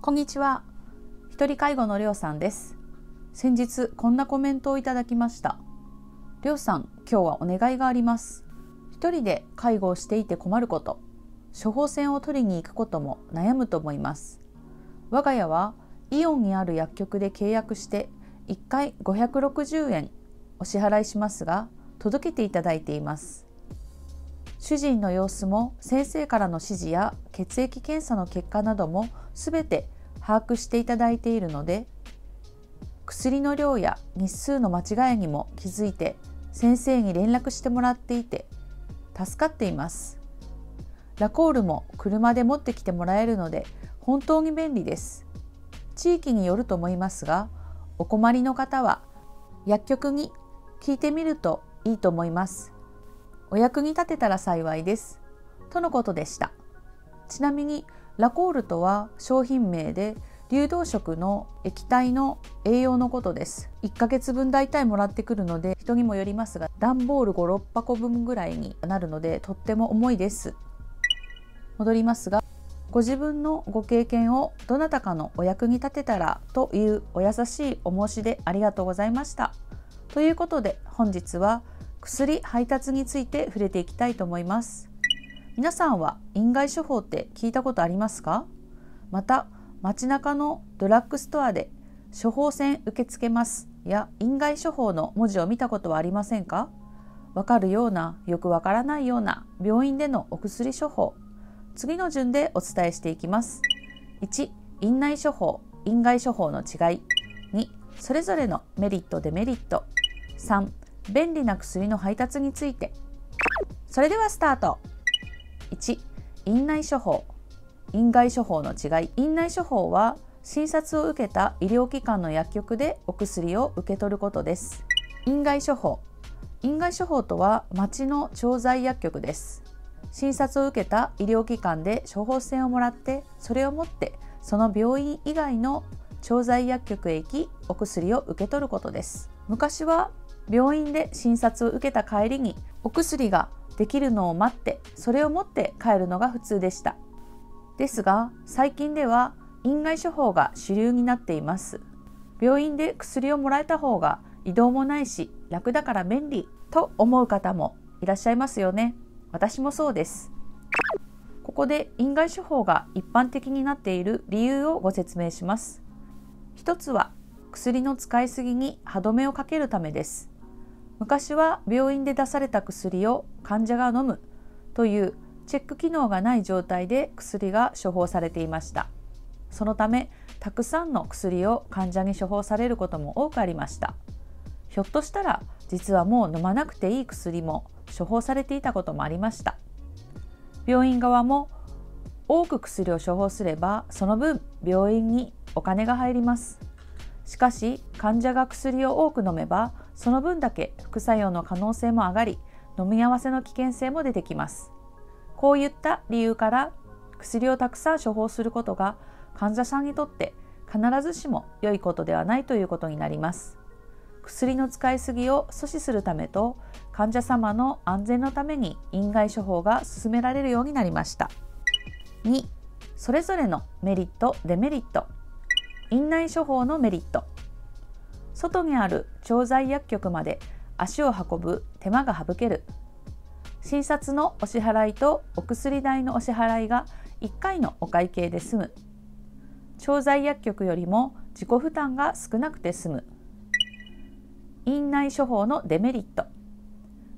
こんにちは。一人介護のりょうさんです。先日こんなコメントをいただきました。りょうさん、今日はお願いがあります。一人で介護をしていて困ること、処方箋を取りに行くことも悩むと思います。我が家はイオンにある薬局で契約して1回560円お支払いしますが、届けていただいています。主人の様子も先生からの指示や血液検査の結果などもすべて把握していただいているので、薬の量や日数の間違いにも気づいて先生に連絡してもらっていて助かっています。ラコールも車で持ってきてもらえるので本当に便利です。地域によると思いますが、お困りの方は薬局に聞いてみるといいと思います。お役に立てたら幸いです。とのことでした。ちなみにラコールとは商品名で、流動食の液体の栄養のことです。1ヶ月分だいたいもらってくるので、人にもよりますが、段ボール5、6箱分ぐらいになるので、とっても重いです。戻りますが、ご自分のご経験をどなたかのお役に立てたらというお優しいお申し出ありがとうございました。ということで、本日は薬配達について触れていきたいと思います。皆さんは院外処方って聞いたことありますか？また、街中のドラッグストアで処方箋受け付けますや院外処方の文字を見たことはありませんか？わかるような、よくわからないような病院でのお薬処方。次の順でお伝えしていきます。1、院内処方、院外処方の違い。2、それぞれのメリットデメリット。3、便利な薬の配達について。それではスタート。1、院内処方、院外処方の違い。院内処方は診察を受けた医療機関の薬局でお薬を受け取ることです。院外処方。院外処方とは町の調剤薬局です。診察を受けた医療機関で処方箋をもらって、それを持ってその病院以外の調剤薬局へ行き、お薬を受け取ることです。昔は病院で診察を受けた帰りにお薬ができるのを待って、それを持って帰るのが普通でした。ですが、最近では院外処方が主流になっています。病院で薬をもらえた方が移動もないし楽だから便利と思う方もいらっしゃいますよね。私もそうです。ここで院外処方が一般的になっている理由をご説明します。一つは薬の使いすぎに歯止めをかけるためです。昔は病院で出された薬を患者が飲むというチェック機能がない状態で薬が処方されていました。そのため、たくさんの薬を患者に処方されることも多くありました。ひょっとしたら、実はもう飲まなくていい薬も処方されていたこともありました。病院側も多く薬を処方すれば、その分病院にお金が入ります。しかし、患者が薬を多く飲めば、その分だけ副作用の可能性も上がり、飲み合わせの危険性も出てきます。こういった理由から薬をたくさん処方することが患者さんにとって必ずしも良いことではないということになります。薬の使いすぎを阻止するためと患者様の安全のために院外処方が進められるようになりました。2、それぞれのメリット・デメリット。院内処方のメリット。外にある調剤薬局まで足を運ぶ手間が省ける。診察のお支払いとお薬代のお支払いが1回のお会計で済む。調剤薬局よりも自己負担が少なくて済む。院内処方のデメリット。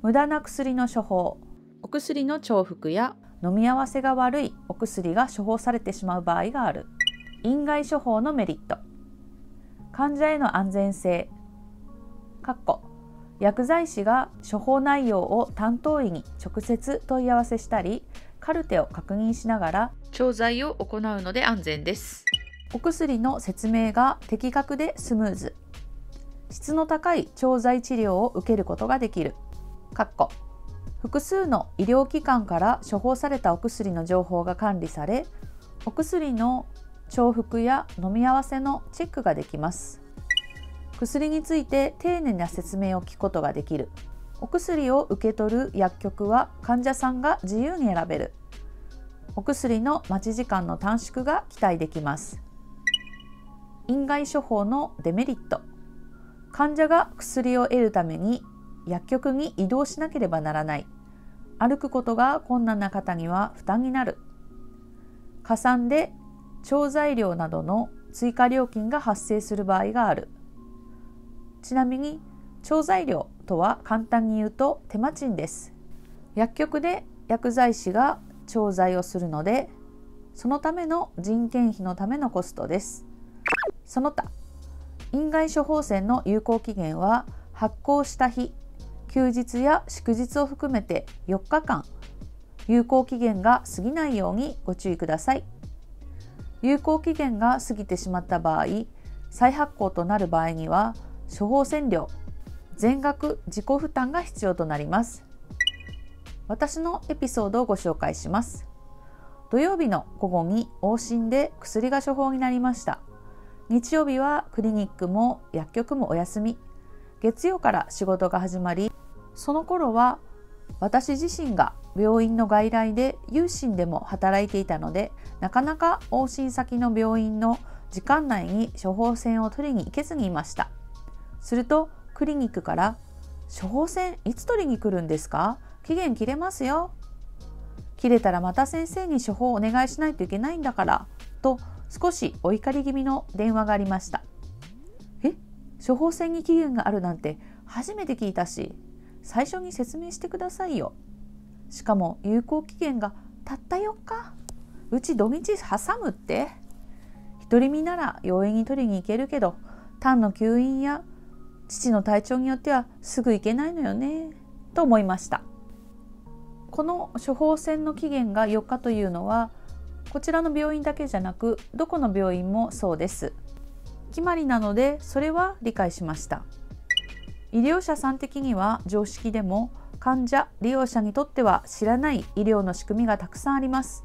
無駄な薬の処方。お薬の重複や飲み合わせが悪いお薬が処方されてしまう場合がある。院外処方のメリット。患者への安全性。薬剤師が処方内容を担当医に直接問い合わせしたり、カルテを確認しながら調剤を行うので安全です。お薬の説明が的確でスムーズ。質の高い調剤治療を受けることができる。複数の医療機関から処方されたお薬の情報が管理され、お薬の重複や飲み合わせのチェックができます。薬について丁寧な説明を聞くことができる。お薬を受け取る薬局は患者さんが自由に選べる。お薬の待ち時間の短縮が期待できます。院外処方のデメリット。患者が薬を得るために薬局に移動しなければならない。歩くことが困難な方には負担になる。加算で調剤料などの追加料金が発生する場合がある。ちなみに調剤料とは簡単に言うと手間賃です。薬局で薬剤師が調剤をするので、そのための人件費のためのコストです。その他、院外処方箋の有効期限は発行した日、休日や祝日を含めて4日間、有効期限が過ぎないようにご注意ください。有効期限が過ぎてしまった場合、再発行となる場合には処方箋料、全額自己負担が必要となります。私のエピソードをご紹介します。土曜日の午後に往診で薬が処方になりました。日曜日はクリニックも薬局もお休み。月曜から仕事が始まり、その頃は私自身が病院の外来で有診でも働いていたので、なかなか往診先の病院の時間内に処方箋を取りに行けずにいました。するとクリニックから処方箋いつ取りに来るんですか？期限切れますよ。切れたらまた先生に処方をお願いしないといけないんだからと少しお怒り気味の電話がありました。処方箋に期限があるなんて初めて聞いたし、最初に説明してくださいよ。しかも有効期限がたった4日。うち土日挟むって。独り身なら容易に取りに行けるけど、単の休院や父の体調によってはすぐ行けないのよねと思いました。この処方箋の期限が4日というのは、こちらの病院だけじゃなくどこの病院もそうです。決まりなのでそれは理解しました。医療者さん的には常識でも、患者利用者にとっては知らない医療の仕組みがたくさんあります。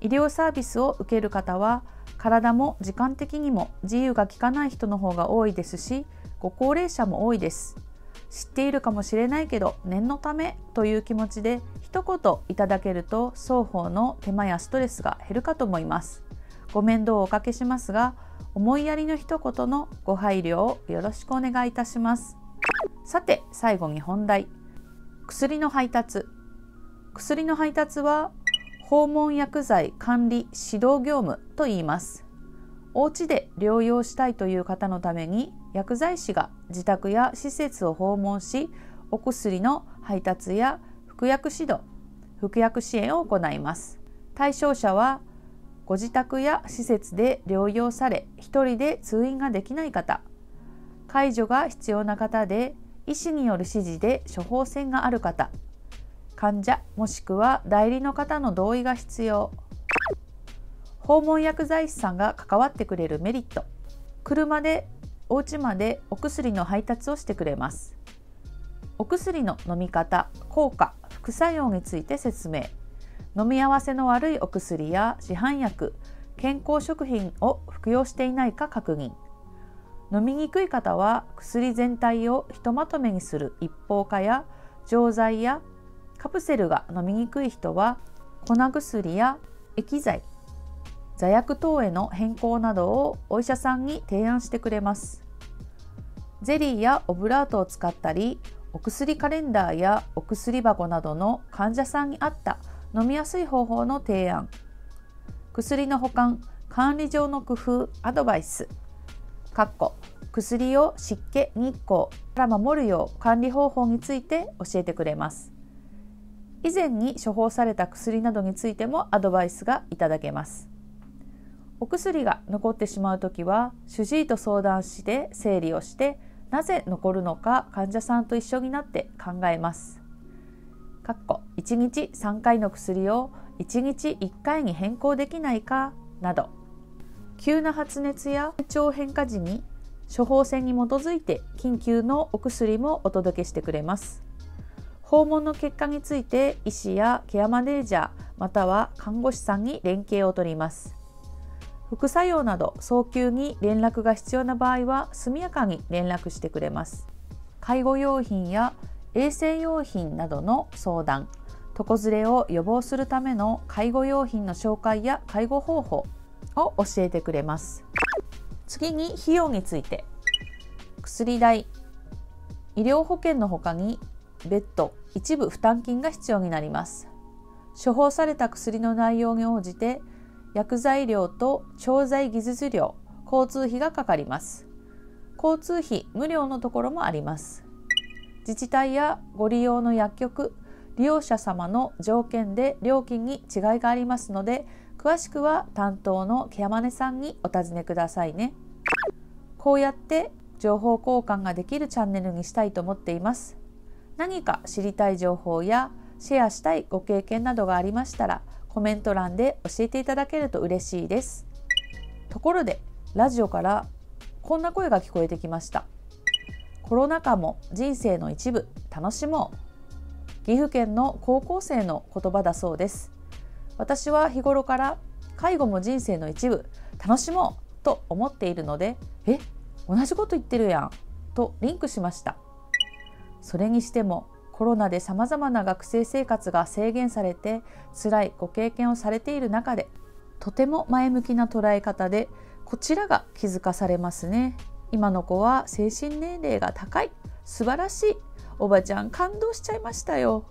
医療サービスを受ける方は体も時間的にも自由が利かない人の方が多いですし、ご高齢者も多いです。知っているかもしれないけど念のためという気持ちで一言いただけると、双方の手間やストレスが減るかと思います。ご面倒をおかけしますが、思いやりの一言のご配慮をよろしくお願いいたします。さて最後に本題。薬の配達。薬の配達は訪問薬剤管理指導業務と言います。お家で療養したいという方のために、薬剤師が自宅や施設を訪問し、お薬の配達や服薬指導、服薬支援を行います。対象者はご自宅や施設で療養され、一人で通院ができない方、介助が必要な方で医師による指示で処方箋がある方、患者もしくは代理の方の同意が必要。訪問薬剤師さんが関わってくれるメリット。車でお家までお薬の配達をしてくれます。お薬の飲み方、効果、副作用について説明。飲み合わせの悪いお薬や市販薬、健康食品を服用していないか確認。飲みにくい方は薬全体をひとまとめにする一方化や、錠剤やカプセルが飲みにくい人は粉薬や液剤、座薬等への変更などをお医者さんに提案してくれます。ゼリーやオブラートを使ったり、お薬カレンダーやお薬箱などの患者さんに合った飲みやすい方法の提案。薬の保管、管理上の工夫、アドバイス。薬を湿気、日光から守るよう管理方法について教えてくれます。以前に処方された薬などについてもアドバイスがいただけます。お薬が残ってしまうときは主治医と相談して整理をして、なぜ残るのか患者さんと一緒になって考えます。1日3回の薬を1日1回に変更できないかなど、急な発熱や体調変化時に処方箋に基づいて緊急のお薬もお届けしてくれます。訪問の結果について医師やケアマネージャーまたは看護師さんに連携を取ります。副作用など早急に連絡が必要な場合は速やかに連絡してくれます。介護用品や衛生用品などの相談、床ずれを予防するための介護用品の紹介や介護方法を教えてくれます。次に費用について。薬代、医療保険のほかに別途一部負担金が必要になります。処方された薬の内容に応じて薬剤料と調剤技術料、交通費がかかります。交通費無料のところもあります。自治体やご利用の薬局、利用者様の条件で料金に違いがありますので、詳しくは担当のケアマネさんにお尋ねくださいね。こうやって情報交換ができるチャンネルにしたいと思っています。何か知りたい情報やシェアしたいご経験などがありましたら、コメント欄で教えていただけると嬉しいです。ところで、ラジオからこんな声が聞こえてきました。コロナ禍も人生の一部、楽しもう。岐阜県の高校生の言葉だそうです。私は日頃から介護も人生の一部、楽しもうと思っているので、同じこと言ってるやんとリンクしました。それにしてもコロナでさまざまな学生生活が制限されて辛いご経験をされている中で、とても前向きな捉え方でこちらが気づかされますね。今の子は精神年齢が高い、素晴らしい、おばちゃん感動しちゃいましたよ。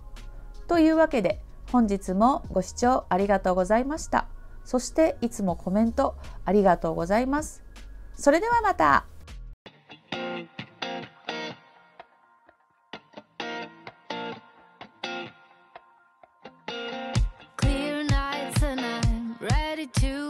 というわけで本日もご視聴ありがとうございました。そしていつもコメントありがとうございます。それではまた。Clear nights and I'm ready to